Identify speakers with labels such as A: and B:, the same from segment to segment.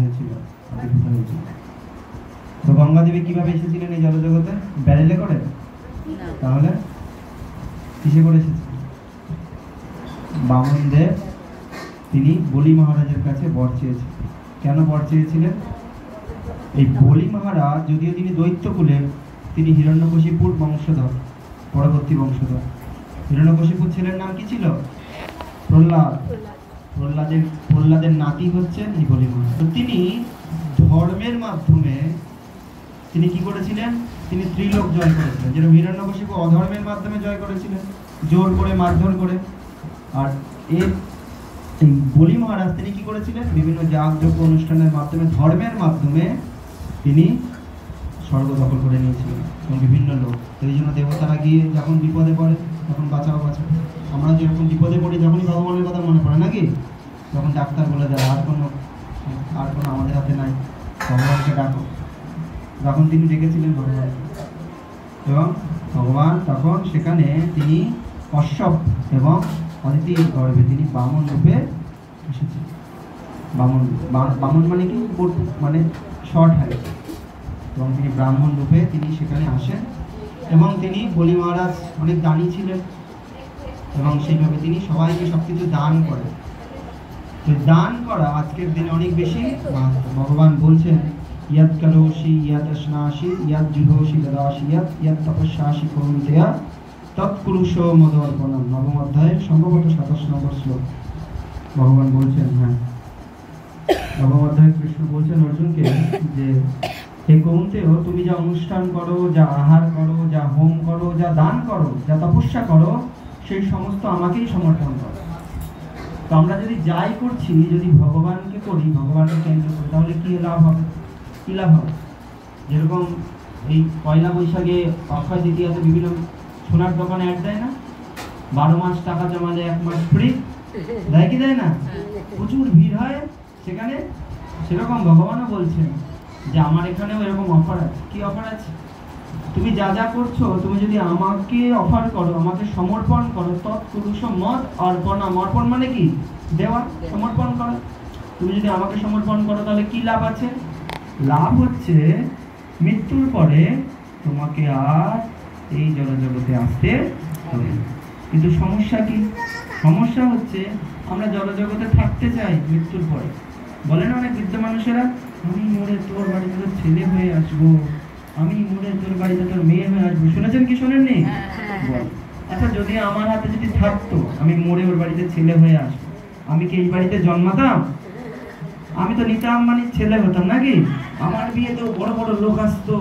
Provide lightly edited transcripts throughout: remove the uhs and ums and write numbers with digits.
A: হয়েছিল, তো গঙ্গা দেবী কিভাবে এসেছিলেন এই জলজগতে? ব্যারেলে করে? তাহলে কিসে করে এসেছিলেন? বামনদেব তিনি বলি মহারাজের কাছে বর চেয়েছিলেন। কেন বর চেয়েছিলেন? এই বলি মহারাজ যদিও তিনি দৈত্যকুলের, তিনি হিরণ্যকশিপুর বংশধর, পরবর্তী বংশধর। হিরণ্যকশিপুর ছেলের নাম কি ছিল? প্রহ্লাদ। প্রহ্লাদের নাতি হচ্ছেন এই বলি মহারাজ। তো তিনি ধর্মের মাধ্যমে তিনি কি করেছিলেন? তিনি ত্রিলোক জয় করেছিলেন। যেরকম হিরণ্যকশিপু অধর্মের মাধ্যমে জয় করেছিলেন, জোর করে, মারধর করে। আর এই বলি মহারাজ তিনি কি করেছিলেন? বিভিন্ন যাগযজ্ঞ অনুষ্ঠানের মাধ্যমে, ধর্মের মাধ্যমে তিনি স্বর্গ দখল করে নিয়েছিলেন এবং বিভিন্ন লোক। এই জন্য দেবতারা গিয়ে যখন বিপদে পড়ে তখন বাঁচাও বাঁচাও। আমরা যেরকম বিপদে পড়ি তখনই ভগবানের কথা মনে পড়ে নাকি? তখন ডাক্তার বলে দেয় আর কোনো আমাদের হাতে নাই, ভগবানকে ডাকো। তখন তিনি ডেকেছিলেন ভগবান, এবং ভগবান তখন সেখানে তিনি কশ্যপ এবং অদিতির গর্ভে তিনি বামন রূপে এসেছেন। বামন মানে কি? মানে শর্ট হাইট। এবং তিনি ব্রাহ্মণ রূপে তিনি সেখানে আসেন, এবং তিনি বলি মহারাজ অনেক দানী ছিলেন এবং সেইভাবে তিনি সবাইকে সবকিছু দান করেন। তো দান করা আজকের দিনে অনেক বেশি ভগবান বলছেন, ইয়াদ কালোশি ইয়াদ স্নাসি ইয়াদ জুহোশি দদাসি ইয়াদ তপস্যাসি কৌন্তেয়া তৎকুরুষ মদর্পণম। নবম অধ্যায়ের সম্ভবত 27 নম্বর শ্লোক ভগবান বলছেন। হ্যাঁ, নবম অধ্যায়ে কৃষ্ণ বলছেন অর্জুনকে যে হে কৌন্তেয়, তুমি যা অনুষ্ঠান করো, যা আহার করো, যা হোম করো, যা দান করো, যা তপস্যা করো, সেই সমস্ত আমাকেই সমর্পণ করো। তো আমরা যদি যাই করছি, যদি ভগবানকে করি, ভগবানকে কেন্দ্র করি, তাহলে কি লাভ হবে? কি লাভ হবে? যেরকম এই পয়লা বৈশাখে অক্ষয় তৃতীয়াতে বিভিন্ন সোনার দোকানে অ্যাড দেয় না, 12 মাস টাকা জমালে 1 মাস ফ্রি দেয় কি দেয় না? প্রচুর ভিড় হয় সেখানে। সেরকম ভগবানও বলছেন যে আমার এখানেও এরকম অফার আছে। কি অফার আছে? তুমি যা যা করছো, তুমি যদি আমাকে অফার করো, আমাকে সমর্পণ করো, তৎপুরুষ মদ অর্পণম। অর্পণ মানে কি? দেওয়া, সমর্পণ করো। তুমি যদি আমাকে সমর্পণ করো তাহলে কি লাভ আছে? লাভ হচ্ছে মৃত্যুর পরে তোমাকে আর এই জড়জগতে আসতে হবে। কিন্তু সমস্যা কি? সমস্যা হচ্ছে আমরা জড়জগতে থাকতে চাই মৃত্যুর পরে। বলে না অনেক বৃদ্ধ মানুষেরা, আমি মরে তোর বাড়িতে তোর ছেলে হয়ে আসবো, আমি মরে তোর বাড়িতে তোর মেয়ে হয়ে আসবো। শুনেছেন কি শোনেননি? বল। আচ্ছা, যদি আমার হাতে যদি থাকতো আমি মরে ওর বাড়িতে ছেলে হয়ে আসবো, আমি কি এই বাড়িতে জন্মাতাম? আমি তো নিতা আম্বানির ছেলে হতাম নাকি? আমার বিয়েতেও বড় বড় লোক আসতো,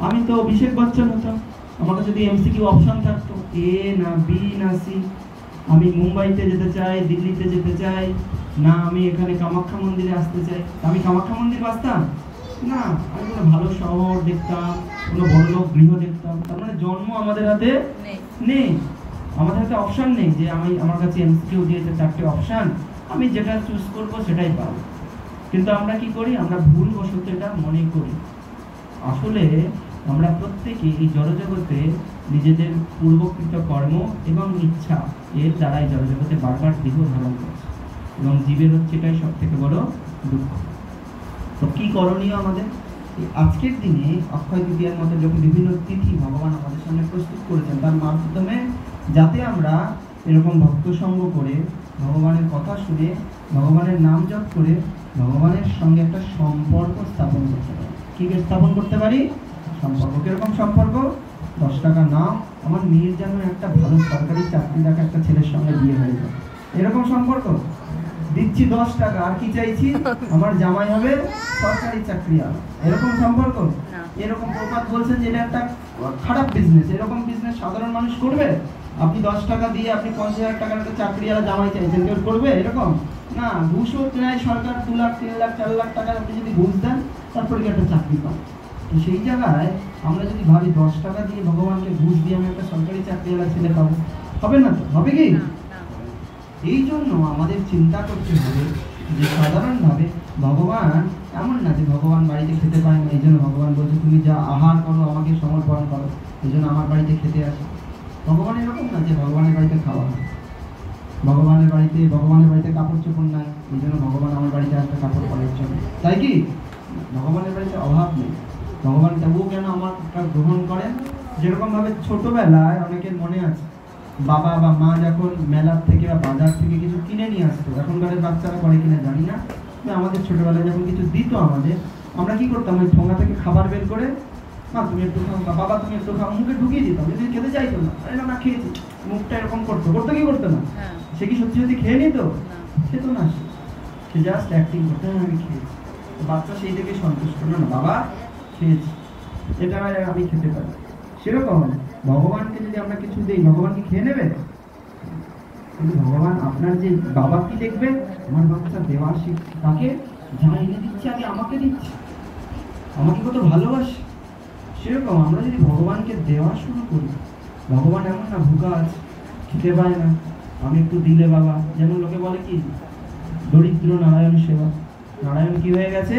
A: আমি তো অভিষেক বচ্চন হতাম। আমাকে যদি এমসিকিউ অপশন থাকতো, এ না বি না সি, আমি মুম্বাইতে যেতে চাই, দিল্লিতে যেতে চাই, না আমি এখানে কামাখ্যা মন্দিরে আসতে চাই, আমি কামাখ্যা মন্দির বাসতাম না, আমি কোনো ভালো শহর দেখতাম, কোনো বড় লোক গৃহ দেখতাম। তার মানে জন্ম আমাদের হাতে নেই, আমাদের হাতে অপশন নেই যে আমার কাছে এমসিকিউ দিয়েছে 4টে অপশন, আমি যেটা চুজ করবো সেটাই পাবো। কিন্তু আমরা কি করি? আমরা ভুলবশত এটা মনে করি। আসলে আমরা প্রত্যেকে এই জড়জগতে নিজেদের পূর্বকৃত কর্ম এবং ইচ্ছা এর দ্বারাই জড়জগতে বারবার দেহ ধারণ করছে, এবং জীবের হচ্ছে এটাই সব থেকে বড় দুঃখ। তো কি করণীয় আমাদের? আজকের দিনে অক্ষয় তৃতীয়ার মতো যখন বিভিন্ন তিথি ভগবান আমাদের সামনে প্রস্তুত করেছেন, তার মাধ্যমে যাতে আমরা এরকম ভক্ত সঙ্গ করে, ভগবানের কথা শুনে, ভগবানের নাম জপ করে ভগবানের সঙ্গে একটা সম্পর্ক স্থাপন করতে পারি। কি স্থাপন করতে পারি? সম্পর্ক। কিরকম সম্পর্ক? 10 টাকা নাও, আমার মেয়ের যেন একটা ভালো সরকারি চাকরি দেখা একটা ছেলের সঙ্গে বিয়ে হয়ে যায়, এরকম সম্পর্ক। দিচ্ছি 10 টাকা, আর কি চাইছি? আমার জামাই হবে সরকারি চাকরিওয়ালা, এরকম সম্পর্ক। এরকম প্রবাদ বলছেন যে এটা একটা খারাপ বিজনেস। এরকম বিজনেস সাধারণ মানুষ করবে? আপনি 10 টাকা দিয়ে আপনি 50,000 টাকার একটা চাকরিওয়ালা জামাই চাইছেন, কেউ করবে এরকম? না, ঘুষও নেয় সরকার। 2 লাখ 3 লাখ 4 লাখ টাকা আপনি যদি ঘুষ দেন, তারপরে কি একটা চাকরি পান? তো সেই জায়গায় আমরা যদি ভাবি 10 টাকা দিয়ে ভগবানকে ঘুষ দিয়ে আমি একটা সরকারি চাকরিওয়ালা ছেলে পাবো, হবে না তো? হবে কি? এই জন্য আমাদের চিন্তা করতে হবে যে সাধারণভাবে ভগবান এমন না যে ভগবান বাড়িতে খেতে পায় না, এই জন্য ভগবান বলছে তুমি যা আহার করো আমাকে সমর্পণ করো, এই জন্য আমার বাড়িতে খেতে আসো। ভগবান এরকম না যে ভগবানের বাড়িতে খাওয়া হয়। ভগবানের বাড়িতে কাপড় চোপড় নাই, এই জন্য ভগবান আমার বাড়িতে একটা কাপড় পরার জন্য, তাই কি? ভগবানের বাড়িতে অভাব নেই। ভগবান তবুও কেন আমারটা গ্রহণ করেন? যেরকম ভাবে ছোটবেলায় অনেকের মনে আছে বাবা বা মা যখন মেলার থেকে বা বাজার থেকে কিছু কিনে নিয়ে আসতো, এখনকার বাচ্চারা করে কিনা জানি না, আমাদের ছোটবেলায় যখন কিছু দিত আমাদের, আমরা কি করতাম? ওই ঠোঙা থেকে খাবার বের করে, মা তুমি একটু খাও, বাবা তুমি একটু খাও, মুখে ঢুকিয়ে দিতাম। যদি খেতে চাইতো না, আরে না খেয়েছি, মুখটা এরকম করতো কি করতো না? সে কি সত্যি সত্যি খেয়ে নিত? খেত না, সে জাস্ট অ্যাক্টিং করতো, আমি খেয়েছি। বাচ্চা সেই থেকে সন্তুষ্ট না, বাবা খেয়েছি, এটা আমি খেতে পারি। সেরকম ভগবানকে যদি আমরা কিছু দিই, ভগবান কি খেয়ে নেবে? কিন্তু ভগবান আপনার যে বাবা কি দেখবে, আমার বাচ্চা দেবাশী তাকে যা এনে দিচ্ছে আগে আমাকে দিচ্ছে, আমাকে কত ভালোবাসে। সেরকম আমরা যদি ভগবানকে দেওয়া শুরু করি, ভগবান এমন না ভুকা আছে, খেতে পায় না, আমি একটু দিলে বাবা, যেমন লোকে বলে কি দরিদ্র নারায়ণ সেবা, নারায়ণ কি হয়ে গেছে?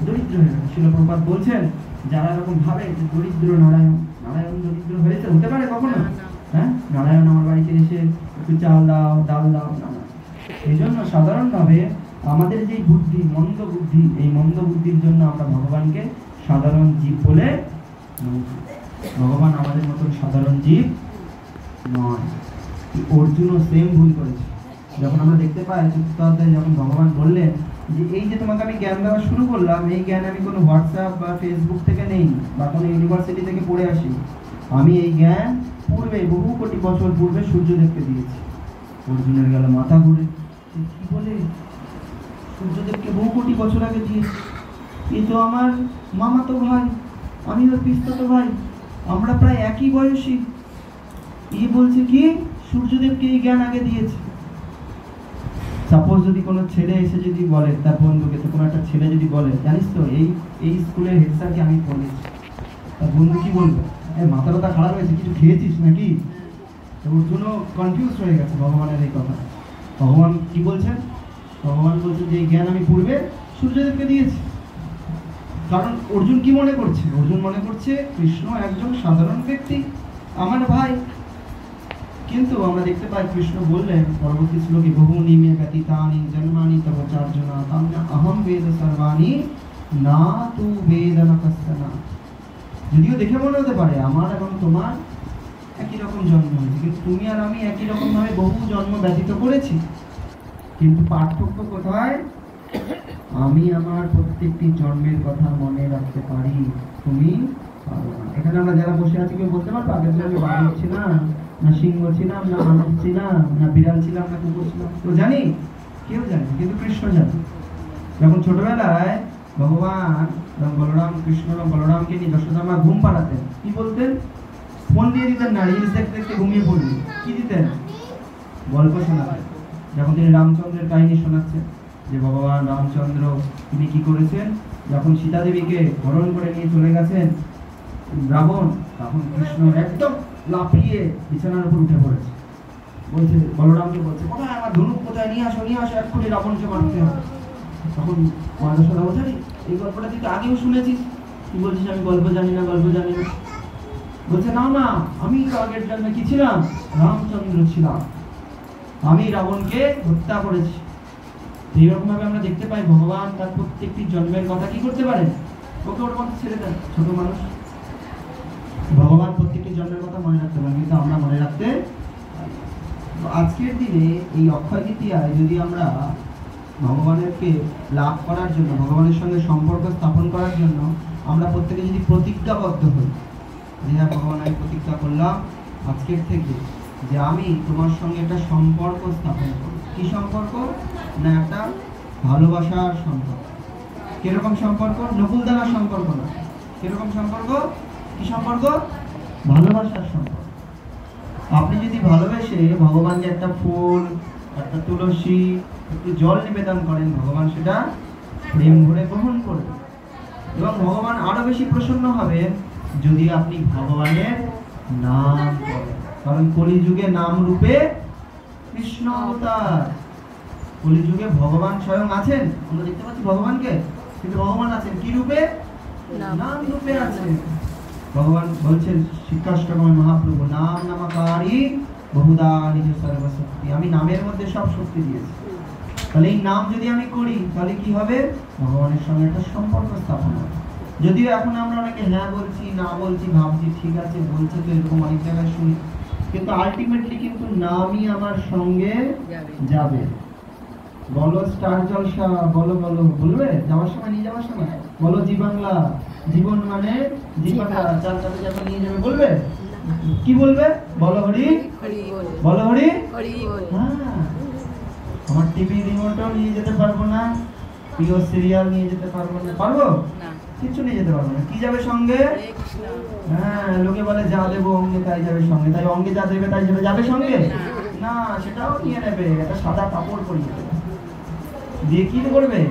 A: দরিদ্র হয়ে গেছে। শিল প্রভুপাদ বলছেন যারা এরকম ভাবে যে দরিদ্র নারায়ণ দরিদ্র হয়েছে, হতে পারে কখনো? হ্যাঁ, নারায়ণ আমার বাড়িতে এসে একটু চাল দাও, ডাল দাও, না। এই জন্য সাধারণভাবে আমাদের যে বুদ্ধি, মন্দ বুদ্ধি, এই মন্দ বুদ্ধির জন্য আমরা ভগবানকে সাধারণ জীব বলে, ভগবান আমাদের মতন সাধারণ জীব নয়। অর্জুনও সেম ভুল করেছে। যখন আমরা দেখতে পাই চতুর্থ অধ্যায়ে যখন ভগবান বললেন যে এই যে তোমাকে আমি জ্ঞান দেওয়া শুরু করলাম, এই জ্ঞান আমি কোনো হোয়াটসঅ্যাপ বা ফেসবুক থেকে নেই বা কোনো ইউনিভার্সিটি থেকে পড়ে আসি, আমি এই জ্ঞান পূর্বে বহু কোটি বছর পূর্বে সূর্যদেবকে দিয়েছি। অর্জুনের গেল মাথা ঘুরে, কি বলে সূর্যদেবকে বহু কোটি বছর আগে দিয়েছি? এ তো আমার মামাতো ভাই, আমি ওর পিস্ততো ভাই, আমরা প্রায় একই বয়সী। এই বলছে কি সূর্যদেবকে এই জ্ঞান আগে দিয়েছে। সাপোজ যদি কোনো ছেলে এসে যদি বলে তার বন্ধুকে, তো কোনো একটা ছেলে যদি বলে জানিস তো এই স্কুলের হেড স্যারকে আমি পড়েছি, তার বন্ধু কি বলবে? মাথা ব্যথা খারাপ হয়েছে, কিছু খেয়েছিস নাকি? ওর জন্য কনফিউজ হয়ে গেছে ভগবানের এই কথা। ভগবান কি বলছেন? ভগবান বলছেন যে এই জ্ঞান আমি পূর্বে সূর্যদেবকে দিয়েছি। কারণ অর্জুন কি মনে করছে? অর্জুন মনে করছে কৃষ্ণ একজন সাধারণ ব্যক্তি, আমার ভাই। কিন্তু আমরা দেখতে পাই কৃষ্ণ বললেন পরবর্তী শ্লোকে, বহুনি মে ব্যতীতানি জন্মানি তব চার্জুনা তাম্য অহম বেদ সর্বাণি না তু বেদন কস্তনা। যদিও দেখে মনে হতে পারে আমার এবং তোমার একই রকম জন্ম হয়েছে, কিন্তু তুমি আর আমি একই রকম ভাবে বহু জন্ম ব্যতীত করেছি, কিন্তু পার্থক্য কোথায়? আমি আমার প্রত্যেকটি জন্মের কথা মনে রাখতে পারি, তুমি পারো না। এখানে আমরা যারা বসে আছি কেউ বলতে পারবো আগের জন্মে বাঘ ছিলাম, না সিংহ ছিলাম, না মানব ছিলাম, না বিড়াল ছিলাম, না কুকুর ছিলাম? তো জানি? কেউ জানে, কিন্তু কৃষ্ণ জানে। যখন ছোটবেলায় ভগবান এবং বলরাম, কৃষ্ণ এবং বলরামকে নিয়ে যশোদা মা ঘুম পাড়াতেন, কি বলতেন? ফোন দিয়ে দিতেন না, রিলস দেখতে দেখতে ঘুমিয়ে পড়লি। কি দিতেন? গল্প শোনাতেন। যখন তিনি রামচন্দ্রের কাহিনী শোনাচ্ছেন যে ভগবান রামচন্দ্র তিনি কি করেছেন, যখন সীতা দেবীকে হরণ করে নিয়ে চলে গেছেন রাবণ, তখন কৃষ্ণ একদম লাফিয়ে বিছানার উপর উঠে পড়েছে। বলছে, বলরামকে বলছে, কোথায় আমার ধনুক, কোথায়? নিয়ে আসো, এক্ষুনি রাবণকে মারতে হবে। তখন যশোদা বলছে, এই গল্পটা তুই তো আগেও শুনেছিস, তুই বলছিস আমি গল্প জানি না। বলছে, না, আমি তো আগের জন্মে কি ছিলাম? রামচন্দ্র ছিলাম, আমি রাবণকে হত্যা করেছি। এইরকম ভাবে আমরা দেখতে পাই ভগবান তার প্রত্যেকটি জন্মের কথা কি করতে পারেন? ওকে ওর মধ্যে ছেড়ে দেন, ছোট মানুষ। ভগবান প্রত্যেকটি জন্মের কথা মনে রাখতে পারেন, কিন্তু আমরা মনে রাখতে পারি। আজকের দিনে এই অক্ষয় তৃতীয়ায় যদি আমরা ভগবানকে লাভ করার জন্য, ভগবানের সঙ্গে সম্পর্ক স্থাপন করার জন্য আমরা প্রত্যেকে যদি প্রতিজ্ঞাবদ্ধ হই যে হ্যাঁ ভগবান, আমি প্রতিজ্ঞা করলাম আজকের থেকে যে আমি তোমার সঙ্গে একটা সম্পর্ক স্থাপন করব। কি সম্পর্ক? না একটা ভালোবাসার সম্পর্ক। কিরকম সম্পর্ক? নকুলদানার সম্পর্ক না। কিরকম সম্পর্ক? কি সম্পর্ক? ভালোবাসার সম্পর্ক। আপনি যদি ভালোবেসে ভগবানকে একটা ফুল, একটা তুলসী, একটু জল নিবেদন করেন, ভগবান সেটা প্রেম ভরে গ্রহণ করবে। এবং ভগবান আরো বেশি প্রসন্ন হবে যদি আপনি ভগবানের নাম করেন। কারণ কলিযুগে নাম রূপে কৃষ্ণ অবতার। কলিযুগে ভগবান স্বয়ং আছেন, আমরা দেখতে পাচ্ছি ভগবানকে, কিন্তু ভগবান আছেন কি রূপে? নাম রূপে আছেন। ভগবান বলছেন শিক্ষাষ্টকমে মহাপ্রভু, নাম নামাকারী বহুদা নিজ সর্বশক্তি, আমি নামের মধ্যে সব শক্তি দিয়েছি। তাহলে এই নাম যদি আমি করি তাহলে কি হবে, ভগবানের সঙ্গে একটা সম্পর্ক স্থাপন হবে। যদিও এখন আমরা অনেকে হ্যাঁ বলছি, না বলছি, ভাবছি ঠিক আছে বলছে তো, এরকম অনেক জায়গায় শুনি, কিন্তু আলটিমেটলি কিন্তু নামই আমার সঙ্গে যাবে। বলো স্টার জলসা, বলো বলো, বলবে যাওয়ার সময়, নিয়ে যাওয়ার সময় বলো জি বাংলা, জীবন মানে জি বাংলা, চার চারটে যখন নিয়ে যাবে বলবে কি বলবে, বলো হরি, বলো হরি। হ্যাঁ, আমার টিভি রিমোটও নিয়ে যেতে পারবো না, প্রিয় সিরিয়াল নিয়ে যেতে পারবো না, পারবো কিছু নিয়ে যেতে পারবো না। কি যাবে সঙ্গে? হ্যাঁ, লোকে বলে যা দেবো অঙ্গে তাই যাবে সঙ্গে, তাই অঙ্গে যা দেবে তাই যাবে, যাবে সঙ্গে না, সেটাও নিয়ে নেবে, একটা সাদা কাপড় পরিয়ে দেবে, দিয়ে কি করবে,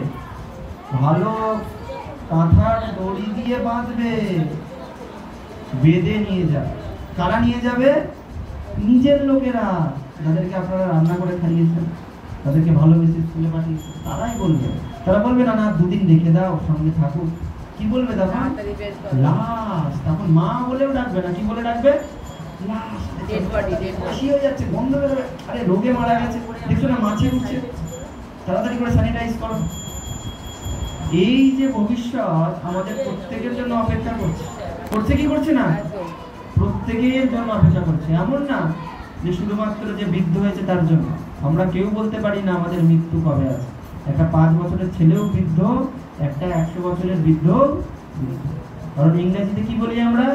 A: ভালো কাঁথার দড়ি দিয়ে বাঁধবে, বেঁধে নিয়ে যাবে। কারা নিয়ে যাবে? নিজের লোকেরা, যাদেরকে আপনারা রান্না করে খাইয়েছেন, তাদেরকে ভালোবেসে স্কুলে পাঠিয়েছেন, তারাই বলবে। তারা বলবে না না দুদিন রেখে দাও, সঙ্গে থাকুক। কি বলবে তখন? লাশ। তখন মা বলেও ডাকবে না, কি বলে ডাকবে? লাশ। কাশি হয়ে যাচ্ছে, গন্ধ বেরোবে, আরে রোগে মারা গেছে, দেখছো না মাছে উঠছে, তাড়াতাড়ি করে স্যানিটাইজ করো। এই যে ভবিষ্যৎ আমাদের প্রত্যেকের জন্য অপেক্ষা করছে, করছে কি করছে না? প্রত্যেকের জন্য অপেক্ষা করছে। এমন না যে শুধুমাত্র যে বৃদ্ধ হয়েছে তার জন্য। আমরা কেউ বলতে পারি না আমাদের মৃত্যু কবে আছে। একটা 5 বছরের ছেলেও বৃদ্ধ, একটা 100 বছরের বৃদ্ধ। কারণ ইংরেজিতে কি বলি আমরা?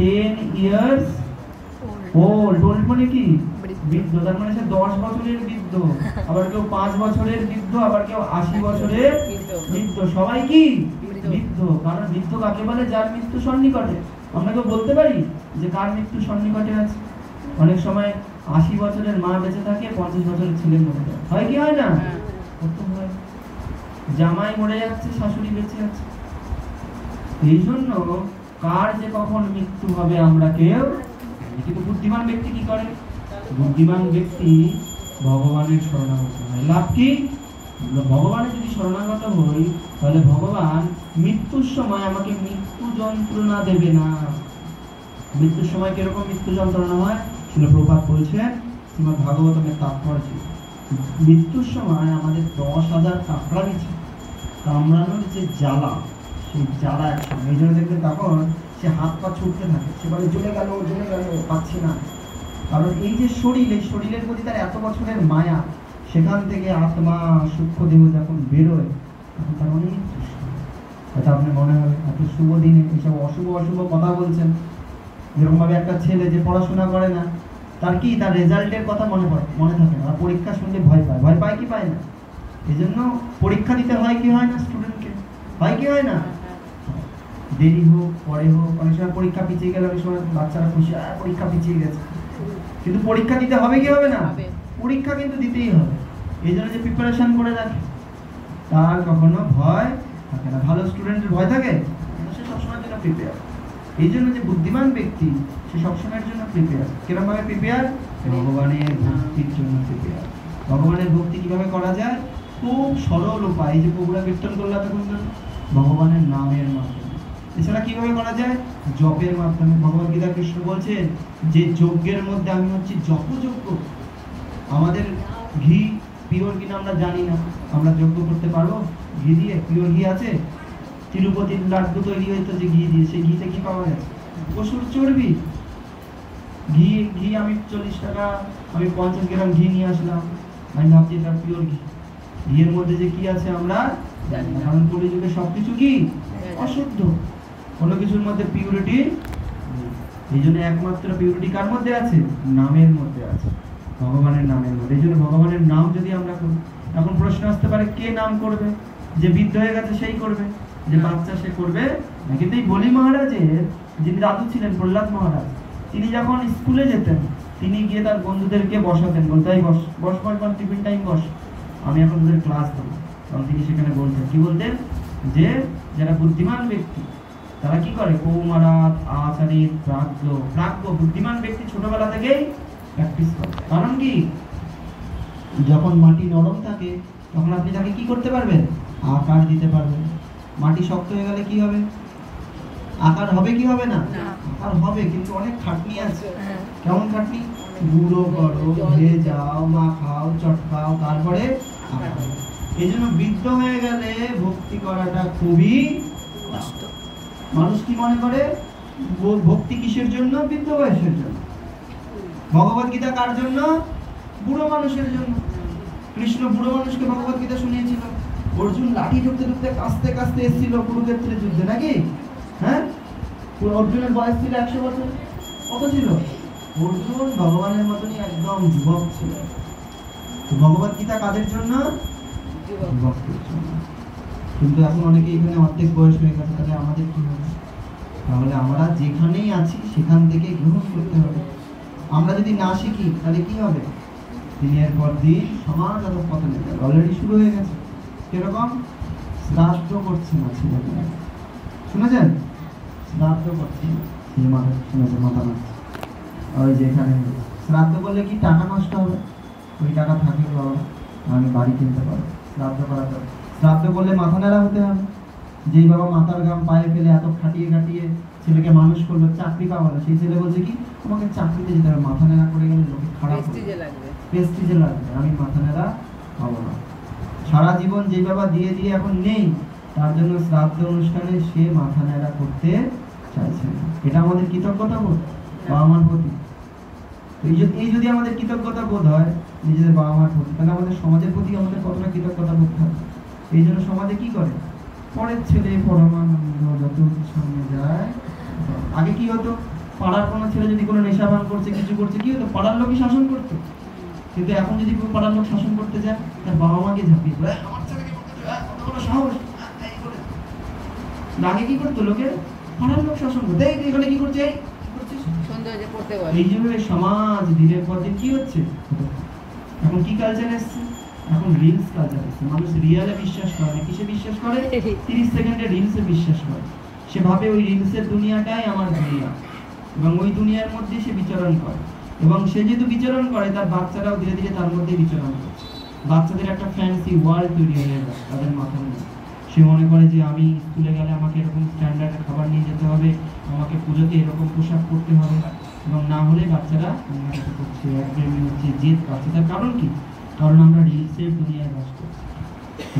A: 10 years old। ওল্ড মানে কি? বৃদ্ধ। তার মানে সে 10 বছরের বৃদ্ধ, আবার কেউ 5 বছরের বৃদ্ধ, আবার কেউ 80 বছরের বৃদ্ধ। সবাই কি বৃদ্ধ? কারণ বৃদ্ধ কাকে বলে? যার মৃত্যু সন্নিকটে। আমরা কেউ বলতে পারি যে কার মৃত্যু সন্নিকটে আছে? অনেক সময় 80 বছরের মা বেঁচে থাকে, 50 বছরের ছেলে মরে যায়, হয় কি হয় না? কত হয়। জামাই মরে যাচ্ছে, শাশুড়ি বেঁচে আছে। এই জন্য কার যে কখন মৃত্যু হবে আমরা কেউ। কিন্তু বুদ্ধিমান ব্যক্তি কি করে? বুদ্ধিমান ব্যক্তি ভগবানের শরণাগত হয়। লাভ কি? ভগবানের যদি শরণাগত হই তাহলে ভগবান মৃত্যুর সময় আমাকে মৃত্যু যন্ত্রণা দেবে না। মৃত্যুর সময় কিরকম মৃত্যু যন্ত্রণা হয়? শিল প্রভুপাদ বলছেন শ্রীমদ্ ভাগবতমের তাৎপর্য, মৃত্যুর সময় আমাদের 10,000 কামড়ানোর যে জ্বালা, সেই জ্বালা একসঙ্গে। এই জন্য দেখবেন তখন সে হাত পা ছুটতে থাকে, সে বলে জ্বলে গেল, পাচ্ছি না। কারণ এই যে শরীর, এই শরীরের প্রতি তার এত বছরের মায়া, সেখান থেকে আত্মা সূক্ষ্ম দেহ যখন বেরোয় তখন তার অনেক কষ্ট। হয়তো আপনার মনে হবে এত শুভ দিনে এইসব অশুভ অশুভ কথা বলছেন। যেরকমভাবে একটা ছেলে যে পড়াশোনা করে না, তার কি তার রেজাল্টের কথা মনে থাকে না, পরীক্ষা শুনলে ভয় পায়। ভয় পায় কি পায় না? এই জন্য পরীক্ষা দিতে হয় কি হয় না স্টুডেন্টকে? হয় কি হয় না? দেরি হোক পরে হোক, অনেক সময় পরীক্ষা পিছিয়ে গেলে অনেক সময় বাচ্চারা খুশি, পরীক্ষা পিছিয়ে গেছে, কিন্তু পরীক্ষা দিতে হবে কি হবে না? পরীক্ষা কিন্তু দিতেই হবে। এই জন্য যে প্রিপারেশন করে রাখে তার কখনো ভয় থাকে না। ভালো স্টুডেন্টের ভয় থাকে, সে সবসময়ের জন্য প্রিপেয়ার। এই জন্য যে বুদ্ধিমান ব্যক্তি সে সবসময়ের জন্য প্রিপেয়ার। কিরকম ভাবে প্রিপেয়ার? ভগবানের ভক্তির জন্য প্রিপেয়ার। ভগবানের ভক্তি কিভাবে করা যায়? খুব সরল উপায়। এই যে প্রভুরা কীর্তন করলো তখন ভগবানের নামের মাধ্যমে। এছাড়া কিভাবে করা যায়? জপের মাধ্যমে। ভগবদ্গীতা কৃষ্ণ বলছেন যে যজ্ঞের মধ্যে আমি হচ্ছি জপযজ্ঞ। আমাদের ঘি পিওর কিনা আমরা জানি না, আমরা যজ্ঞ করতে পারবো ঘি দিয়ে? পিওর ঘি আছে? তিরুপতির লাড্ডু তৈরি হইতো যে ঘি দিয়ে, সেই ঘিতে কি পাওয়া যায়? পশুর চর্বি। ঘি আমি 40 টাকা, আমি 50 গ্রাম ঘি নিয়ে আসলাম, আমি ভাবছি এটা পিওর ঘি। ঘিয়ের মধ্যে যে কি আছে আমরা জানি না, কারণ কলিযুগে সবকিছু কি অশুদ্ধ, কোনো কিছুর মধ্যে পিউরিটি। এই জন্য একমাত্র পিউরিটি কার মধ্যে আছে? নামের মধ্যে আছে, ভগবানের নামের মধ্যে। এই জন্য ভগবানের নাম যদি আমরা করি, এখন প্রশ্ন আসতে পারে কে নাম করবে? যে বৃদ্ধ হয়ে গেছে সেই করবে, যে বাচ্চা সে করবে না। কিন্তু এই বলি মহারাজের যিনি দাদু ছিলেন, প্রহ্লাদ মহারাজ, তিনি যখন স্কুলে যেতেন তিনি গিয়ে তার বন্ধুদেরকে বসাতেন, বলতে এই বস বস বস বস, টিফিন টাইম বস, আমি এখন ওদের ক্লাস দেবো। তখন তিনি সেখানে বলতেন, কি বলতেন? যে যারা বুদ্ধিমান ব্যক্তি তারা কি করে? কৌমারাত আচারিত প্রাজ্ঞ বুদ্ধিমান ব্যক্তি ছোটবেলা থেকেই প্র্যাকটিস করে। কারণ কি? যখন মাটি নরম থাকে তখন আপনি তাকে কি করতে পারবেন? আকার দিতে পারবেন। মাটি শক্ত হয়ে গেলে কি হবে? আকার হবে কি হবে না? আকার হবে, কিন্তু অনেক খাটনি আছে। কেমন খাটনি? গুঁড়ো করো, ভেজাও, মাখাও, চটকাও, তারপরে এই জন্য বৃদ্ধ হয়ে গেলে ভক্তি করাটা খুবই কষ্ট। মানুষ কি মনে করে ভক্তি কিসের জন্য? বৃদ্ধ বয়সের জন্য। ভগবত গীতা কার জন্য? বুড়ো মানুষের জন্য। কৃষ্ণ বুড়ো মানুষকে ভগবত গীতা শুনিয়েছিল। অর্জুন লাঠি ঢুকতে ঢুকতে কাস্তে কাস্তে এসেছিল কুরুক্ষেত্রের যুদ্ধে, নাকি? হ্যাঁ, অর্জুনের বয়স ছিল 100 বছর। কত ছিল? অর্জুন ভগবানের মতনই একদম যুবক ছিল। ভগবত গীতা কাদের জন্য? যুবকদের জন্য। কিন্তু এখন অনেকে এখানে অর্ধেক বয়স হয়ে গেছে, তাহলে আমাদের কি হবে? তাহলে আমরা যেখানেই আছি সেখান থেকে গ্রহণ করতে হবে। আমরা যদি না শিখি তাহলে কি হবে? দিনের পর দিন সমাজ অধঃপতনে যাবে। অলরেডি শুরু হয়ে গেছে। কিরকম? শ্রাদ্ধ করছে না ছেলেমেয়েরা, শুনেছেন? শ্রাদ্ধ করছে না, শুনেছে মাথা নাড়ছে। ওই যে এখানে শ্রাদ্ধ করলে কি টাকা নষ্ট হবে? ওই টাকা থাকলে বাবা আমি বাড়ি কিনতে পারবো। শ্রাদ্ধ করাতে হবে। শ্রাদ্ধ করলে মাথা নেড়া হতে হবে। যেই বাবা মাথার ঘাম পায়ে ফেলে এত খাটিয়ে খাটিয়ে ছেলেকে মানুষ করলো, চাকরি পাওয়া না, সেই ছেলে বলছে কি তোমাকে চাকরিতে যেতে হবে। মাথা নেড়া করে গেলে লোকে খারাপ প্রেস্টিজে লাগবে, আমি মাথা নেড়া পাবো না। সারা জীবন যে বাবা দিয়ে দিয়ে এখন নেই, তার জন্য শ্রাদ্ধ অনুষ্ঠানে সে মাথা নেড়া করতে চাইছে না। এটা আমাদের কৃতজ্ঞতা বোধ বাবা মার প্রতি। এই যদি আমাদের কৃতজ্ঞতা বোধ হয় নিজেদের বাবা মার প্রতি, তাহলে আমাদের সমাজের প্রতি আমাদের কতটা কৃতজ্ঞতা বোধ থাকবে। এই জন্য সমাজে কি করে? পরের ছেলে পরমানন্দ যত সামনে যায়। আগে কি হতো? পাড়ার কোনো ছেলে যদি কোনো নেশাভান করছে, কিছু করছে, কি হতো? পাড়ার লোকই শাসন করতো। কিন্তু এখন যদি পাড়ার লোক শাসন করতে যায়, তার বাবা মাকে ঝাঁপিয়ে পড়ে, আমার ছেলেকে কত বড় সাহস। আগে কি করতো? লোকে পাড়ার লোক শাসন করতো, এই এখানে কি করছে, এই জন্য সমাজ দিনের পর দিন কি হচ্ছে? এখন কি কালচার এসছে? এখন রিলস কালচার এসছে। মানুষ রিয়েলে বিশ্বাস করে না, কিসে বিশ্বাস করে? 30 সেকেন্ডের রিলসে বিশ্বাস করে। সে ভাবে ওই রিলসের দুনিয়াটাই আমার দুনিয়া, এবং ওই দুনিয়ার মধ্যে সে বিচরণ করে। এবং সে যেহেতু বিচরণ করে, তার বাচ্চারাও ধীরে ধীরে তার মধ্যে বিচরণ করছে। বাচ্চাদের একটা ফ্যান্সি ওয়ার্ল্ড তৈরি হয়ে যায় তাদের মাথার মধ্যে। সে মনে করে যে আমি স্কুলে গেলে আমাকে এরকম স্ট্যান্ডার্ডের খাবার নিয়ে যেতে হবে, আমাকে পুজোতে এরকম পোশাক পরতে হবে, এবং না হলে বাচ্চারা করছে, একঘেয়েমি হচ্ছে, জেদ পাচ্ছে। তার কারণ কি? কারণ আমরা রিলসের দুনিয়ায় বাস করছি।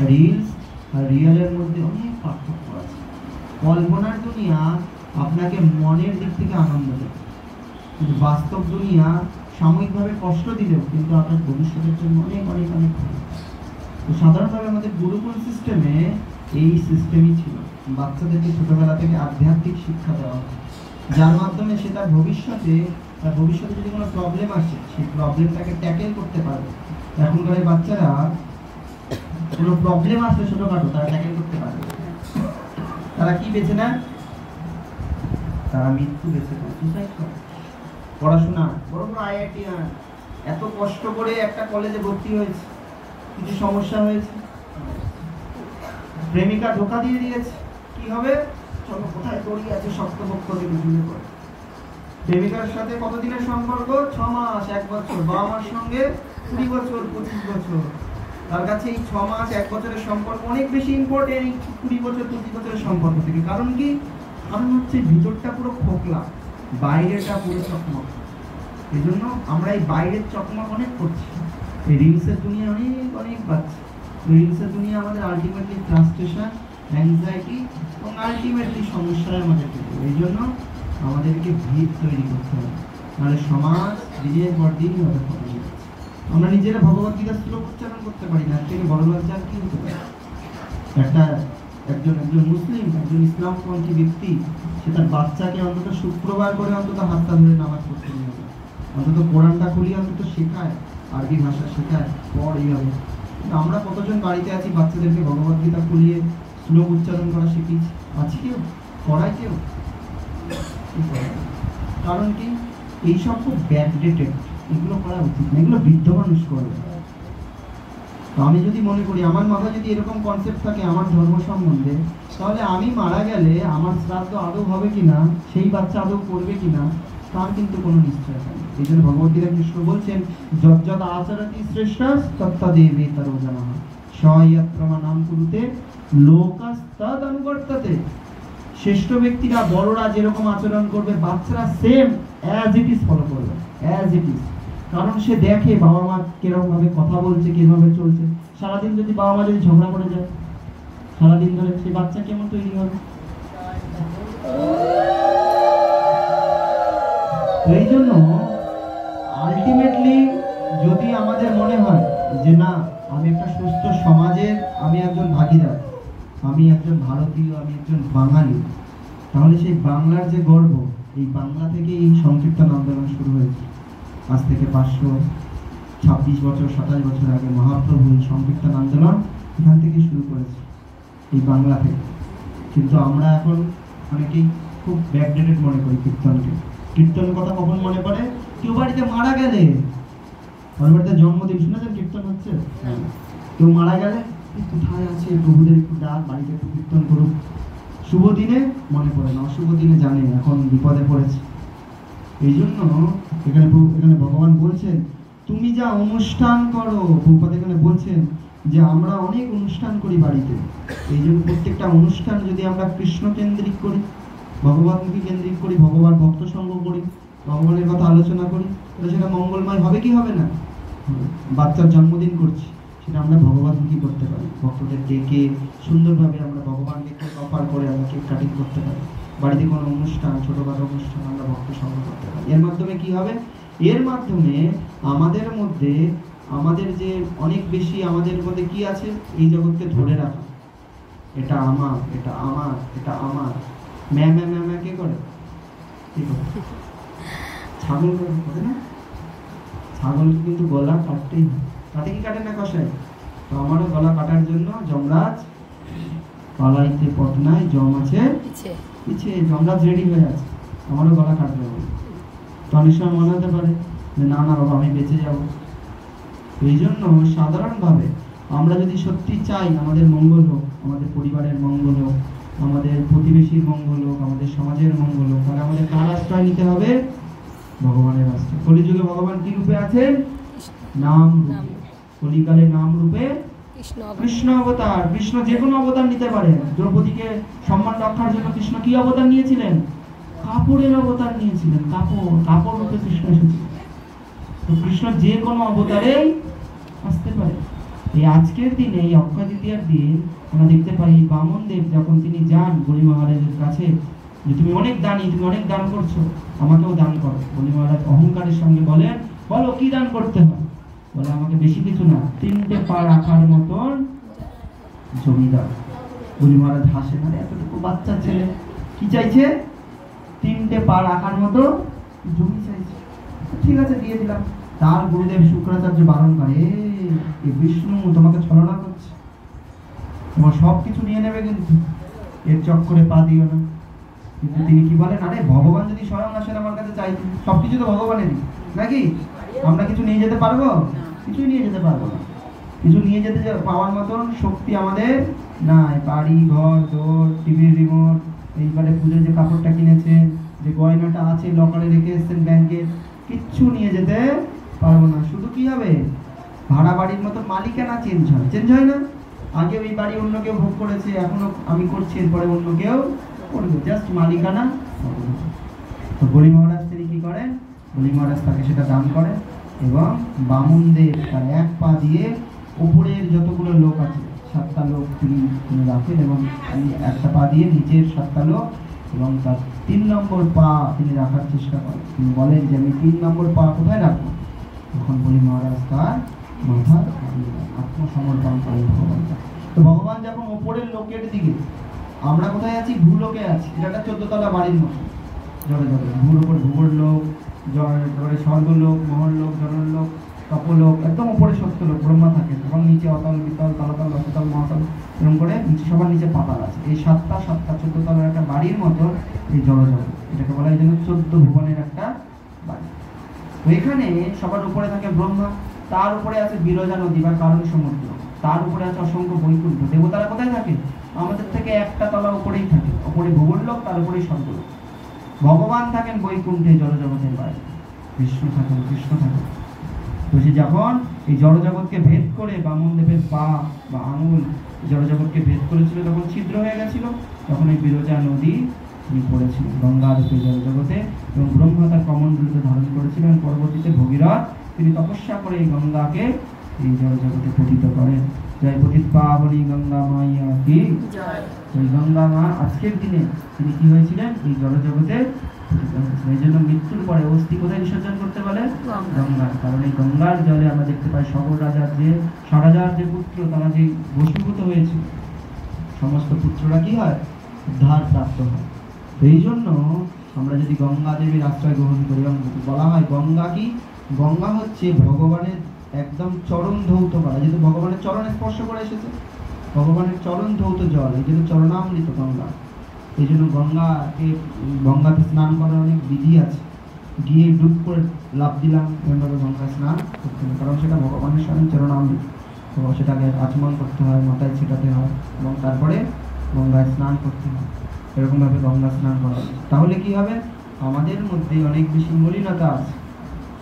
A: রিলস আর রিয়েলের মধ্যে অনেক পার্থক্য আছে। কল্পনার দুনিয়া আপনাকে মনের দিক থেকে আনন্দ দেবে, কিন্তু বাস্তব দুনিয়া সাময়িকভাবে কষ্ট দিলেও কিন্তু আপনার ভবিষ্যতের জন্য অনেক অনেক অনেক ভালো। তো সাধারণভাবে আমাদের গুরুকুল সিস্টেমে এই সিস্টেমই ছিল। বাচ্চাদেরকে ছোটবেলা থেকে আধ্যাত্মিক শিক্ষা দেওয়া হয়, যার মাধ্যমে সে তার ভবিষ্যতে যদি কোনো প্রবলেম আসে, সেই প্রবলেমটাকে ট্যাকেল করতে পারবে। এখনকার বাচ্চারা কোনো প্রবলেম আসলে ছোটখাটো তারা ট্যাকেল করতে পারবে। তারা কি বেছে নেয়? তারা মৃত্যু বেছে নেয়, সুসাইড করে। পড়াশোনা বড় বড় IITian এত কষ্ট করে একটা কলেজে ভর্তি হয়েছে, কিছু সমস্যা হয়েছে, প্রেমিকা ধোঁকা দিয়ে দিয়েছে, কি হবে? চলো কোথায় দড়ি আছে শক্তপক্ষ থেকে ঝুলে পড়ে। প্রেমিকার সাথে কতদিনের সম্পর্ক? 6 মাস, 1 বছর। বাবা মার সঙ্গে 20 বছর, 25 বছর। তার কাছে এই 6 মাস 1 বছরের সম্পর্ক অনেক বেশি ইম্পর্টেন্ট এই 20 বছর 25 বছরের সম্পর্ক থেকে। কারণ কি? কারণ হচ্ছে ভিতরটা পুরো খোকলা, বাইরেটা পুরো চকমক। এই জন্য আমরা এই বাইরের চকমক অনেক করছি। এই রিলসের দুনিয়া অনেক অনেক বাচ্চা। রিলসের দুনিয়া আমাদের আলটিমেটলি ফ্রাস্ট্রেশন, অ্যাংজাইটি এবং আলটিমেটলি সমস্যায় আমাদের ফেলবে। এই জন্য আমাদেরকে ভিত তৈরি করতে হবে, নাহলে সমাজ দিনের পর দিন অধঃপতন হচ্ছে। আমরা নিজেরা ভগবত গীতার শ্লোক উচ্চারণ করতে পারি না, থেকে বড় লজ্জার কি হতে পারে? একজন মুসলিম, একজন ইসলামপন্থী ব্যক্তি, সে তার বাচ্চাকে অন্তত শুক্রবার করে অন্তত হাতটা ধরে নামাজ পড়তে নিয়ে যাবে, অন্তত কোরআনটা খুলিয়ে অন্তত শেখায়, আরবি ভাষা শেখায়, পড় এইভাবে। কিন্তু আমরা কতজন বাড়িতে আছি বাচ্চাদেরকে ভগবত গীতা খুলিয়ে শ্লোক উচ্চারণ করা শিখিয়েছি? আছে কেউ? করায় কেউ? কারণ কি? এইসব খুব ব্যাকডেটেড, এগুলো করা উচিত না, এগুলো বৃদ্ধ মানুষ করবে। তো আমি যদি মনে করি, আমার মাথায় যদি এরকম কনসেপ্ট থাকে আমার ধর্ম সম্বন্ধে, তাহলে আমি মারা গেলে আমার শ্রাদ্ধ আদৌ হবে কিনা, সেই বাচ্চা আদৌ করবে কিনা, তার কিন্তু কোনো নিশ্চয়তা নেই। এই জন্য ভগবদ্গীতা কৃষ্ণ বলছেন, যজ্জত আচরতি শ্রেষ্ঠ তত্ত্বদেবে তরো জানাহ স্বয়ত্রমা নাম কুরুতে লোকাস্তদ অনুবর্ততে। শ্রেষ্ঠ ব্যক্তিরা, বড়রা যেরকম আচরণ করবে, বাচ্চারা same as it is follow করবে, অ্যাজ ইট ইজ। কারণ সে দেখে বাবা মা কিরকম ভাবে কথা বলছে, কিভাবে চলছে। সারাদিন যদি বাবা মা যদি ঝগড়া করে যায় সারাদিন ধরে, সেই বাচ্চা কেমন তৈরি হবে? এই জন্য আলটিমেটলি যদি আমাদের মনে হয় যে না, আমি একটা সুস্থ সমাজের আমি একজন ভাগিদার, আমি একজন ভারতীয়, আমি একজন বাঙালি, তাহলে সেই বাংলার যে গর্ব, এই বাংলা থেকে এই সংকীর্তন আন্দোলন শুরু হয়েছে। আজ থেকে 526 বছর 27 বছর আগে মহাপ্রভু এই সংকীর্তন আন্দোলন এখান থেকে শুরু করেছে, এই বাংলা থেকে। কিন্তু আমরা এখন অনেকেই খুব ব্যাকডেটেড মনে করি কীর্তনকে। কীর্তন কথা কখন মনে পড়ে? কেউ বাড়িতে মারা গেলে, ওর বাড়িতে জন্মদিন, শুনেছেন কীর্তন হচ্ছে? কেউ মারা গেলে কোথায় আছে, প্রভুদের একটু ডাক, বাড়িতে একটু কীর্তন করুক। শুভ দিনে মনে পড়ে না, অশুভ দিনে জানে এখন বিপদে পড়েছে। এই জন্য এখানে ভগবান বলছেন তুমি যা অনুষ্ঠান করো, প্রভুপাদ এখানে বলছেন যে আমরা অনেক অনুষ্ঠান করি বাড়িতে। এই জন্য প্রত্যেকটা অনুষ্ঠান যদি আমরা কৃষ্ণ কেন্দ্রিক করি, ভগবানকে কেন্দ্রিক করি, ভগবান ভক্ত সঙ্গ করি, ভগবানের কথা আলোচনা করি, তাহলে সেটা মঙ্গলময় হবে কি হবে না? বাচ্চার জন্মদিন করছি, সেটা আমরা ভগবানকে করতে পারি, ভক্তদের ডেকে সুন্দরভাবে আমরা ভগবানকে অফার করে আমরা কেক কাটিং করতে পারি। বাড়িতে কোনো অনুষ্ঠান, ছোটখাটো অনুষ্ঠান আমরা ভক্ত সঙ্গ করতে পারি। এর মাধ্যমে কি হবে? এর মাধ্যমে আমাদের মধ্যে, আমাদের যে অনেক বেশি আমাদের মধ্যে কি আছে, এই জগৎকে ধরে রাখা, এটা আমার, এটা আমার, এটা আমার। ম্যা ম্যা ম্যা ম্যা কে করে? কি করে? ছাগল করে না? ছাগলকে কিন্তু গলা কাটতেই হয়, কাটে কি কাটে না কষায়? তো আমারও গলা কাটার জন্য যমরাজ পালাইতে পথ নাই, জম আছে পিছে, যমরাজ রেডি হয়ে আছে, আমারও গলা কাটবে বলে। তো অনেক সময় মনে হতে পারে যে না না বাবা, আমি বেঁচে যাব। এই জন্য সাধারণভাবে আমরা যদি সত্যি চাই আমাদের মঙ্গল হোক, আমাদের পরিবারের মঙ্গল হোক, আমাদের প্রতিবেশীর মঙ্গল হোক, আমাদের সমাজের মঙ্গল হোক, তাহলে আমাদের কার আশ্রয় নিতে হবে? ভগবানের আশ্রয়। কলিযুগে ভগবান কি রূপে আছেন? নাম রূপে। কলিকালে নাম রূপে কৃষ্ণ অবতার। কৃষ্ণ যে কোনো অবতার নিতে পারেন। দ্রৌপদীকে সম্মান রক্ষার জন্য কৃষ্ণ কি অবতার নিয়েছিলেন? কাপড়ের অবতার নিয়েছিলেন। কাপড় রূপে কৃষ্ণ এসেছিলেন। তো কৃষ্ণ যে কোনো অবতারেই আসতে পারে। এই আজকের দিনে, এই অক্ষয় তৃতীয়ার দিন আমরা দেখতে পাই বামন দেব যখন তিনি যান বলি মহারাজের কাছে যে তুমি অনেক দানী, তুমি অনেক দান করছো, আমাকেও দান করো। বলি মহারাজ অহংকারের সঙ্গে বলেন, বলো কি দান করতে হয়? বলে আমাকে বেশি কিছু না, 3টে পা রাখার মতন জমিদার। বলি মহারাজ হাসেন, আরে এতটুকু বাচ্চা ছেলে কি চাইছে? 3টে পা রাখার মতো জমি চাইছে। ঠিক আছে, দিয়ে দিলাম। তার গুরুদেব শুক্রাচার্য বারণ করে, এ বিষ্ণু তোমাকে ছলনা করছে, তোমার সব কিছু নিয়ে নেবে, কিন্তু এর চক্করে পা দিও না। কিন্তু তিনি কি বলেন, আরে ভগবান যদি স্বয়ং আসেন আমার কাছে চাইতে, সবকিছু তো ভগবানেরই নাকি? আমরা কিছু নিয়ে যেতে পারবো? কিছুই নিয়ে যেতে পারবো না। কিছু নিয়ে যেতে পাওয়ার মতন শক্তি আমাদের নাই। বাড়ি, ঘর, দোর, টিভির রিমোট, এইবারে পুজোর যে কাপড়টা কিনেছেন, যে গয়নাটা আছে লকারে রেখে এসছেন ব্যাংকের, কিচ্ছু নিয়ে যেতে পারবো না। শুধু কি হবে? ভাড়া বাড়ির মতো মালিকানা চেঞ্জ হয় না? আগে ওই বাড়ি অন্য কেউ ভোগ করেছে, এখনো আমি করছি, এরপরে অন্য কেউ করবে, জাস্ট মালিকানা। তো বলি মহারাজ তিনি কি করেন? বলি মহারাজ তাকে সেটা দান করেন এবং বামুনদের তার এক পা দিয়ে উপরের যতগুলো লোক আছে 7টা লোক তিনি রাখেন এবং একটা পা দিয়ে নিচের 7টা লোক, এবং তার 3 নম্বর পা তিনি রাখার চেষ্টা করেন। তিনি বলেন যে আমি 3 নম্বর পা কোথায় রাখবো? তখন বলি মহারাজ তার মাথা আত্মসমর্পণ করেন ভগবান। তো ভগবান যখন উপরের লোকের দিকে, আমরা কোথায় আছি? ভূলোকে আছি। এটা একটা 14 তলা বাড়ির মতো, জলে জলে ভূর উপরে ভূগোল লোক, জলে স্বর্গলোক, মহল্লোক, জনলোক, তপলোক, একদম উপরে সত্যলোক ব্রহ্মা থাকে, এবং নিচে অতল, বিতল, তলাতল, রসতল, মহাতল, এরকম করে নিচে সবার নিচে পাতাল আছে। এই 7টা 14 তলার একটা বাড়ির মতো এই জলজগৎ, এটাকে বলা হয় যেন 14 ভুবনের একটা বাড়ি। তো এখানে সবার উপরে থাকে ব্রহ্মা, তার উপরে আছে বিরজা নদী বা কারণ সমুদ্র, তার উপরে আছে অসংখ্য বৈকুণ্ঠ। দেবতারা কোথায় থাকে? আমাদের থেকে একটা তলা উপরেই থাকে, উপরে ভূগোললোক, তার উপরেই স্বর্গলোক। ভগবান থাকেন বৈকুণ্ঠে, জড়জগতের বাইরে। কৃষ্ণ থাকেন, কৃষ্ণ থাকেন। তো সে যখন এই জড়জগৎকে ভেদ করে বামনদেবের পা বা আঙুল জড়জগৎকে ভেদ করেছিল, তখন ছিদ্র হয়ে গেছিল, তখন এই বিরজা নদী তিনি পড়েছিলেন গঙ্গা রূপে জড়জগতে, এবং ব্রহ্মা তার কমণ্ডলকে ধারণ করেছিলেন। পরবর্তীতে ভগীরথ তিনি তপস্যা করে এই গঙ্গাকে এই জল জগতে পতিত করেন। জয় পতিত পাবনী গঙ্গা মাইয়া কি জয়। ওই গঙ্গা মা আজকের দিনে তিনি কি হয়েছিলেন, এই জল জগতে পতিত হয়েছিলেন। এই জন্য মৃত্যুর পরে অস্থি কোথায় বিসর্জন করতে বলে, গঙ্গা। কারণ এই গঙ্গার জলে আমরা দেখতে পাই সকল রাজার যে ষড়াজার যে পুত্র তারা যে বশীভূত হয়েছে, সমস্ত পুত্ররা কি হয়, উদ্ধার প্রাপ্ত হয়। এই জন্য আমরা যদি গঙ্গা দেবীর আশ্রয় গ্রহণ করি, বলা হয় গঙ্গা কি, গঙ্গা হচ্ছে ভগবানের একদম চরণ ধৌত করা, যেহেতু ভগবানের চরণে স্পর্শ করে এসেছে, ভগবানের চরণ ধৌত জল, এই জন্য চরণামৃত গঙ্গা। এই জন্য গঙ্গাতে স্নান করার অনেক বিধি আছে। গিয়ে ডুব করে লাফ দিলাম এভাবে গঙ্গা স্নান করতে হবে, কারণ সেটা ভগবানের স্বয়ং চরণামৃত। তো সেটাকে আচমন করতে হয়, মাথায় ছেটাতে হয় এবং তারপরে গঙ্গায় স্নান করতে হয়। এরকমভাবে গঙ্গা স্নান করা হয়। তাহলে কি হবে, আমাদের মধ্যে অনেক বেশি মলিনতা আছে,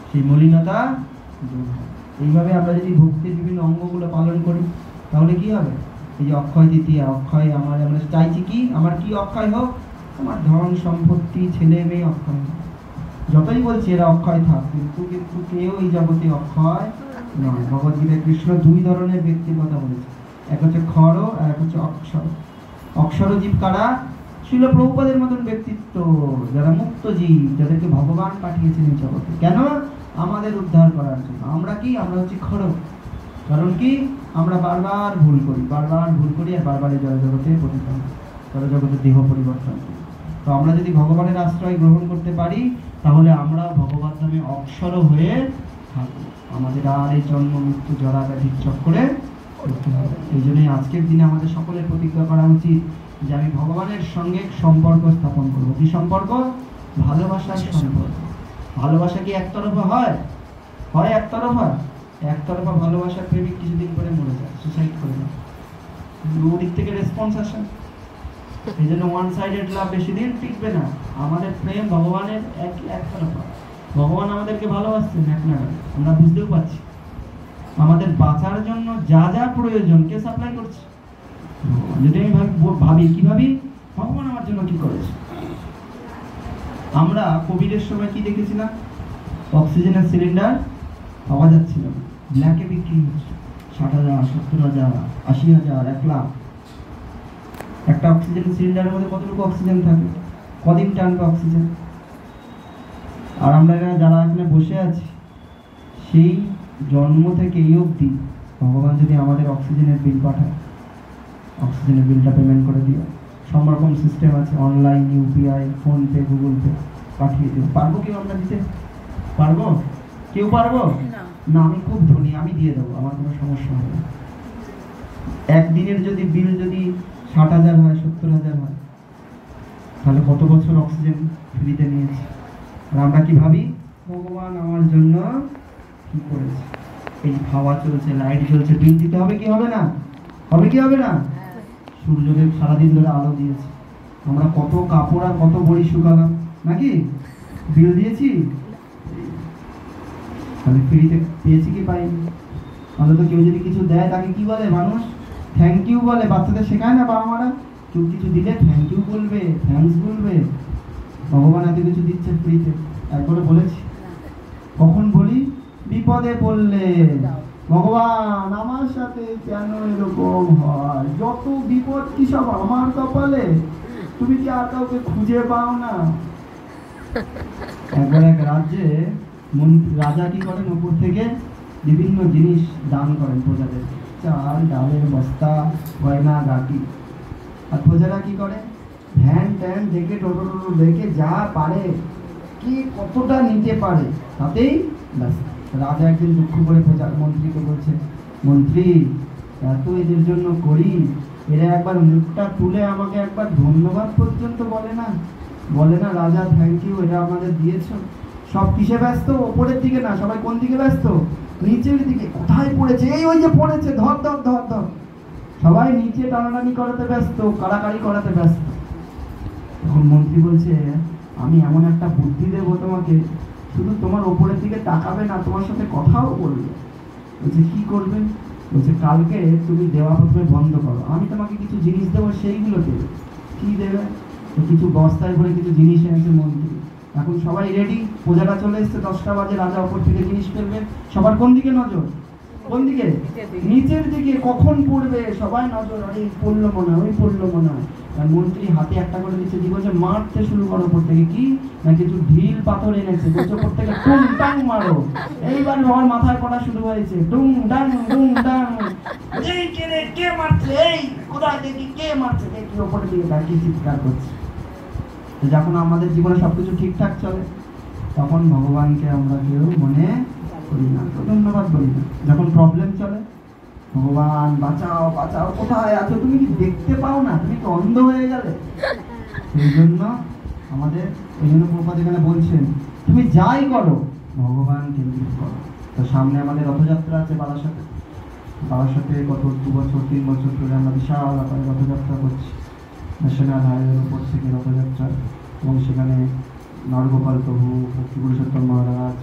A: সেই মলিনতা দূর হয়। এইভাবে আমরা যদি ভক্তির বিভিন্ন অঙ্গগুলো পালন করি তাহলে কি হবে, এই যে অক্ষয় তৃতীয়া, অক্ষয় আমরা চাইছি কি, আমার কি অক্ষয় হোক, আমার ধন সম্পত্তি ছেলে মেয়ে অক্ষয় হোক। যতই বলছি এরা অক্ষয় থাক, কিন্তু কেউ এই জগতে অক্ষয় নয়। ভগবদ্গীতায় কৃষ্ণ দুই ধরনের ব্যক্তির কথা বলেছে, এক হচ্ছে ক্ষর আর এক হচ্ছে অক্ষর। অক্ষর জীব কারা, শিল প্রভুপাদের মতন ব্যক্তিত্ব, যারা মুক্ত জীব, যাদেরকে ভগবান পাঠিয়েছেন এই জগতে। কেন, আমাদের উদ্ধার করার জন্য। আমরা কি, আমরা হচ্ছে ক্ষর। কারণ কি, আমরা বারবার ভুল করি আর বারবার এই জগতে পতিত হই, জগতের দেহ পরিবর্তন করি। তো আমরা যদি ভগবানের আশ্রয় গ্রহণ করতে পারি তাহলে আমরা ভগবান নামে অক্ষর হয়ে থাকবো। আমাদের আর এই জন্ম মৃত্যু জরা ব্যাধির চক্করে করতে হবে। এই জন্যই আজকের দিনে আমাদের সকলের প্রতিজ্ঞা করা উচিত যে আমি ভগবানের সঙ্গে সম্পর্ক স্থাপন করবো। কি সম্পর্ক, ভালোবাসার সম্পর্ক। ভালোবাসা কি একতরফা হয়, একতরফা ভালোবাসার প্রেমিক কিছুদিন পরে মরে যায়, সুসাইড করে যায়, ওদিক থেকে রেসপন্স আসে। এই জন্য ওয়ান সাইডেড লাভ বেশি দিন টিকবে না। আমাদের প্রেম ভগবানের একতরফা। ভগবান আমাদেরকে ভালোবাসছেন এক না, আমরা বুঝতেও পারছি। আমাদের বাঁচার জন্য যা যা প্রয়োজন কে সাপ্লাই করছে, যদি আমি ভাবি কি ভাবি, ভগবান আমার জন্য কি করেছে। আমরা কোভিডের সময় কি দেখেছিলাম, অক্সিজেনের সিলিন্ডার পাওয়া যাচ্ছিল না, ব্ল্যাকে বিক্রি হচ্ছে 60,000, 70,000, 80,000, 1 লাখ। একটা অক্সিজেন সিলিন্ডারের মধ্যে কতটুকু অক্সিজেন থাকে, কদিন টানবে অক্সিজেন। আর আমরা যারা এখানে বসে আছি, সেই জন্ম থেকে এই অবধি ভগবান যদি আমাদের অক্সিজেনের বিল পাঠায়, অক্সিজেনের বিলটা পেমেন্ট করে দিও। সব রকম সিস্টেম আছে, online, UPI, PhonePe, Google pay, পাঠিয়ে দিও। পারবো কেউ আমরা দিতে, পারবো কেউ, পারবো না। আমি খুব ধনী, আমি দিয়ে দেবো, আমার কোনো সমস্যা হবে না। একদিনের যদি বিল যদি 60,000 হয়, 70,000 হয়, তাহলে কত বছর অক্সিজেন ফ্রিতে নিয়েছি। আর আমরা কি ভাবি, ভগবান আমার জন্য কি করেছে, এই খাওয়া চলছে, লাইট জ্বলছে, বিল দিতে হবে কি হবে না, হবে কি হবে না। সূর্যদেব সারাদিন ধরে আলো দিয়েছে, আমরা কত কাপড় আর কত বড়ি শুকালাম নাকি, বিল দিয়েছি, তাহলে ফ্রিতে পেয়েছি কি পাইনি। অন্তত কেউ যদি কিছু দেয় তাকে কি বলে মানুষ, থ্যাংক ইউ বলে। বাচ্চাদের শেখায় না বাবা মারা, কেউ কিছু দিলে থ্যাংক ইউ বলবে, থ্যাঙ্কস বলবে। ভগবান এত কিছু দিচ্ছে ফ্রিতে, একবারে বলেছি। কখন বলি, বিপদে পড়লে ভগবান আমার সাথে কেন এরকম হয়, যত বিপদ কি সব আমার কপালে, তুমি কি আর কাউকে খুঁজে পাও না। একবার এক রাজ্যে রাজা কি করেন, উপর থেকে বিভিন্ন জিনিস দান করেন প্রজাদের, চাল ডালের বস্তা, গয়না গাটি। আর প্রজারা কি করে, ভ্যান ট্যান দেখে, টোটো দেখে যা পারে, কি কতটা নিতে পারে তাতেই ব্যাস। রাজা একদিন দুঃখ করে মন্ত্রীকে বলছে, মন্ত্রী এত এদের জন্য করি, এরা একবার মুখটা তুলে আমাকে একবার ধন্যবাদ পর্যন্ত বলে না রাজা, থ্যাংক ইউ, এটা আমাদের দিয়েছ। সব কিসে ব্যস্ত, ওপরের দিকে না, সবাই কোন দিকে ব্যস্ত, নিচের দিকে। কোথায় পড়েছে, এই ওই যে পড়েছে, ধর ধর ধর ধর। সবাই নিচে টানাটানি করাতে ব্যস্ত, কাড়াকাড়ি করাতে ব্যস্ত। তখন মন্ত্রী বলছে, আমি এমন একটা বুদ্ধি দেবো তোমাকে, শুধু তোমার ওপরের দিকে তাকাবে না, তোমার সাথে কথাও বলবে। বলছে কি করবে, বলছে কালকে তুমি দেওয়া প্রথমে বন্ধ করো, আমি তোমাকে কিছু জিনিস দেবো, সেইগুলো দেবে। কি দেবে, কিছু বস্তায় ভরে কিছু জিনিস এনেছে মন্ত্রী। এখন সবাই রেডি, পূজাটা চলে এসছে, 10টা বাজে, রাজা ওপর থেকে জিনিস ফেলবে। সবার কোন দিকে নজর? কোন দিকে? নিচের দিকে। কখন পড়বে সবাই নজর, আরে পড়লো মনে হয়, ওই পড়লো মনে হয়। আর মন্ত্রী হাতে একটা করে দিচ্ছে, দিয়ে বলছে মারতে শুরু করো। ওপর থেকে কি না কিছু ঢিল পাথর এনেছে, বলছে ওপর থেকে টুং টাং মারো। এইবার সবার মাথায় পড়া শুরু হয়েছে, টুং ডাং টুং ডাং। এই কে রে, কে মারছে, এই কোথায় দেখি কে মারছে, দেখি ওপর দিকে তাকিয়ে চিৎকার করছে। তো যখন আমাদের জীবনে সবকিছু ঠিকঠাক চলে, তখন ভগবানকে আমরা কেউ মনে করি না, তো ধন্যবাদ বলি না। যখন প্রবলেম চলে, ভগবান বাঁচাও বাঁচাও, কোথায় আছো তুমি, কি দেখতে পাও না, তুমি কি অন্ধ হয়ে গেলে? সেই জন্য আমাদের, এই জন্য প্রভুপাদ এখানে বলছেন তুমি যাই করো ভগবান কেন্দ্রিক করো। তো সামনে আমাদের রথযাত্রা আছে বারাসাতে। বারাসাতে গত 2 বছর 3 বছর ধরে আমরা বিশাল আকারে রথযাত্রা করছি। ন্যাশনাল হাইওয়ের উপর থেকে রথযাত্রা, এবং সেখানে নরগোপাল প্রভু, ভক্তি পুরুষোত্তম মহারাজ,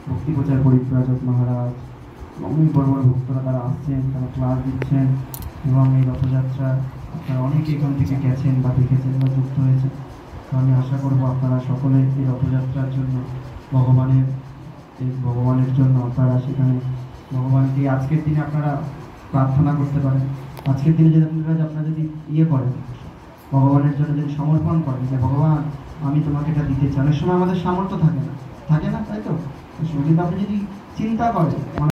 A: ভক্তি প্রচার পরিব্রাজক মহারাজ এবং অনেক বড় বড় ভক্তরা তারা আসছেন, তারা ক্লাস দিচ্ছেন। এবং এই রথযাত্রা আপনারা অনেকে এখান থেকে গেছেন বা দেখেছেন বা যুক্ত হয়েছেন। তো আমি আশা করবো আপনারা সকলে এই রথযাত্রার জন্য ভগবানের জন্য আপনারা সেখানে ভগবানকে আজকের দিনে আপনারা প্রার্থনা করতে পারেন। আজকের দিনে যদি আপনারা যদি করেন, ভগবানের জন্য যদি সমর্পণ করেন যে ভগবান আমি তোমাকে এটা দিতে চাই। অনেক সময় আমাদের সামর্থ্য থাকে না, তাই তো? কিন্তু আপনি যদি চিন্তা করেন